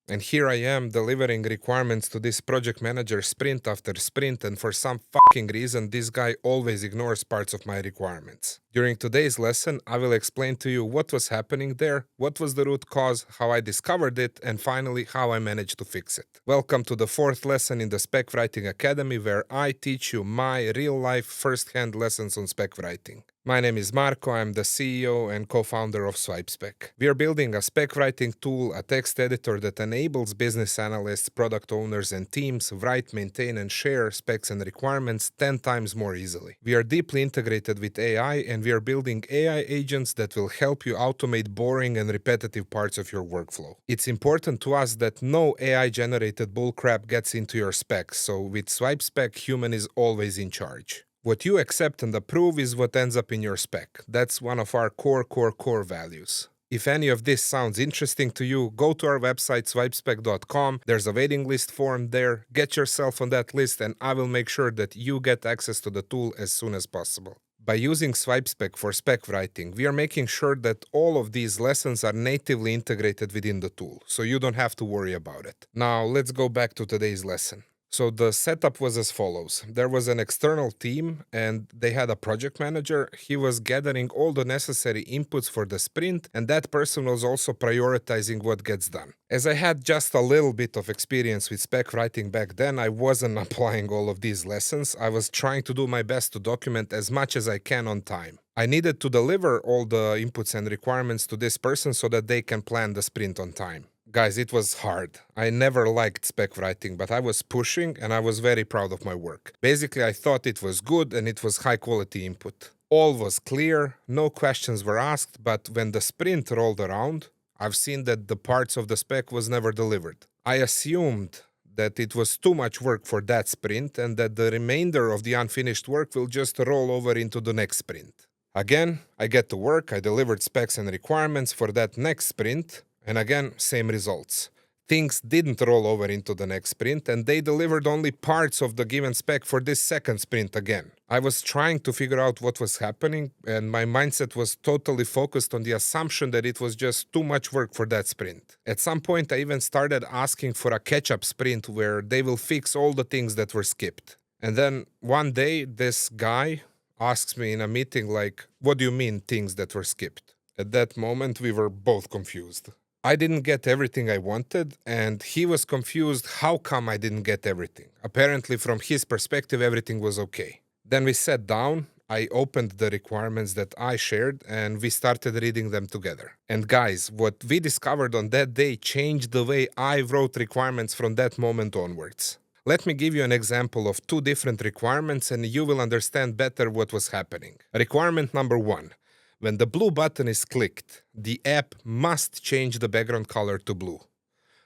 And here I am delivering requirements to this project manager sprint after sprint, and for some fucking reason this guy always ignores parts of my requirements. During today's lesson, I will explain to you what was happening there, what was the root cause, how I discovered it, and finally how I managed to fix it. Welcome to the fourth lesson in the SpecWriting Academy, where I teach you my real-life first-hand lessons on spec writing. My name is Marko, I'm the CEO and co-founder of SwipeSpec. We are building a spec writing tool, a text editor that enables business analysts, product owners, and teams write, maintain, and share specs and requirements 10 times more easily. We are deeply integrated with AI, and we are building AI agents that will help you automate boring and repetitive parts of your workflow. It's important to us that no AI-generated bullcrap gets into your specs, so with SwipeSpec, human is always in charge. What you accept and approve is what ends up in your spec. That's one of our core values. If any of this sounds interesting to you, go to our website swipespec.com. There's a waiting list form there. Get yourself on that list and I will make sure that you get access to the tool as soon as possible. By using SwipeSpec for spec writing, we are making sure that all of these lessons are natively integrated within the tool, so you don't have to worry about it. Now let's go back to today's lesson. So the setup was as follows. There was an external team and they had a project manager. He was gathering all the necessary inputs for the sprint, and that person was also prioritizing what gets done. As I had just a little bit of experience with spec writing back then, I wasn't applying all of these lessons. I was trying to do my best to document as much as I can on time. I needed to deliver all the inputs and requirements to this person so that they can plan the sprint on time. Guys, it was hard. I never liked spec writing, but I was pushing and I was very proud of my work. Basically, I thought it was good and it was high quality input. All was clear, no questions were asked, but when the sprint rolled around, I've seen that the parts of the spec was never delivered. I assumed that it was too much work for that sprint and that the remainder of the unfinished work will just roll over into the next sprint. Again, I get to work, I delivered specs and requirements for that next sprint, and again, same results. Things didn't roll over into the next sprint, and they delivered only parts of the given spec for this second sprint again. I was trying to figure out what was happening, and my mindset was totally focused on the assumption that it was just too much work for that sprint. At some point, I even started asking for a catch-up sprint where they will fix all the things that were skipped. And then one day, this guy asks me in a meeting like, "What do you mean things that were skipped?" At that moment, we were both confused. I didn't get everything I wanted, and he was confused how come I didn't get everything. Apparently, from his perspective, everything was okay. Then we sat down, I opened the requirements that I shared, and we started reading them together. And guys, what we discovered on that day changed the way I wrote requirements from that moment onwards. Let me give you an example of two different requirements, and you will understand better what was happening. Requirement number 1. When the blue button is clicked, the app must change the background color to blue.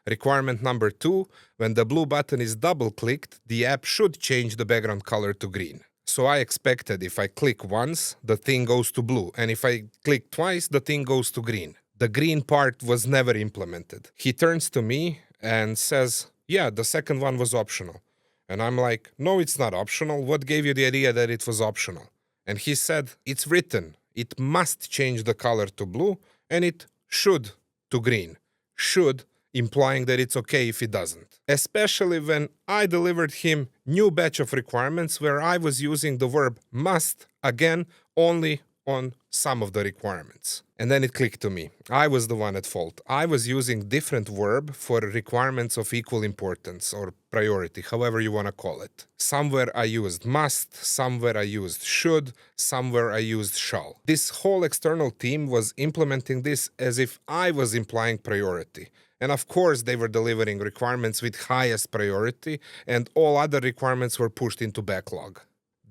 Requirement number 2, when the blue button is double-clicked, the app should change the background color to green. So I expected if I click once, the thing goes to blue, and if I click twice, the thing goes to green. The green part was never implemented. He turns to me and says, "Yeah, the second one was optional." And I'm like, "No, it's not optional. What gave you the idea that it was optional?" And he said, "It's written. It must change the color to blue, and it should to green." Should, implying that it's okay if it doesn't. Especially when I delivered him new batch of requirements where I was using the verb must, again, only on some of the requirements. And then it clicked to me. I was the one at fault. I was using different verb for requirements of equal importance or priority, however you want to call it. Somewhere I used must, somewhere I used should, somewhere I used shall. This whole external team was implementing this as if I was implying priority. And of course they were delivering requirements with highest priority, and all other requirements were pushed into backlog.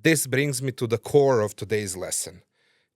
This brings me to the core of today's lesson.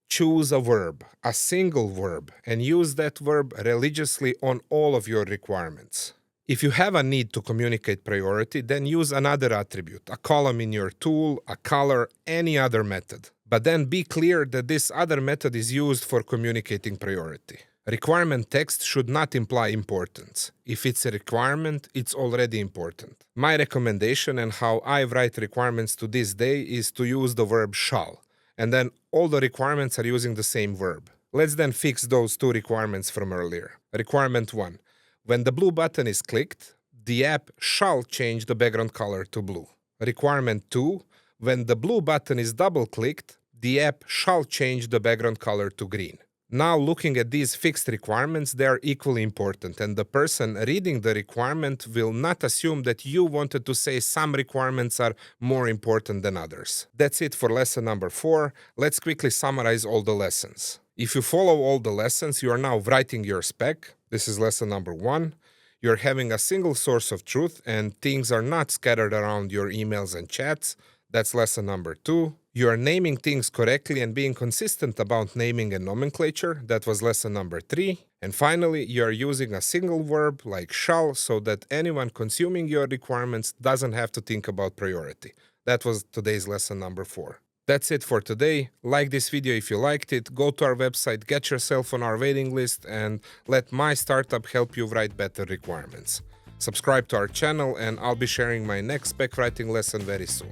Choose a verb, a single verb, and use that verb religiously on all of your requirements. If you have a need to communicate priority, then use another attribute, a column in your tool, a color, any other method. But then be clear that this other method is used for communicating priority. Requirement text should not imply importance. If it's a requirement, it's already important. My recommendation and how I write requirements to this day is to use the verb shall. And then all the requirements are using the same verb. Let's then fix those two requirements from earlier. Requirement 1. When the blue button is clicked, the app shall change the background color to blue. Requirement 2. When the blue button is double-clicked, the app shall change the background color to green. Now, looking at these fixed requirements, they are equally important, and the person reading the requirement will not assume that you wanted to say some requirements are more important than others. That's it for lesson number 4. Let's quickly summarize all the lessons. If you follow all the lessons, you are now writing your spec. This is lesson number 1. You're having a single source of truth, and things are not scattered around your emails and chats. That's lesson number 2. You are naming things correctly and being consistent about naming and nomenclature. That was lesson number 3. And finally, you are using a single verb like shall so that anyone consuming your requirements doesn't have to think about priority. That was today's lesson number 4. That's it for today. Like this video if you liked it, go to our website, get yourself on our waiting list, and let my startup help you write better requirements. Subscribe to our channel, and I'll be sharing my next spec writing lesson very soon.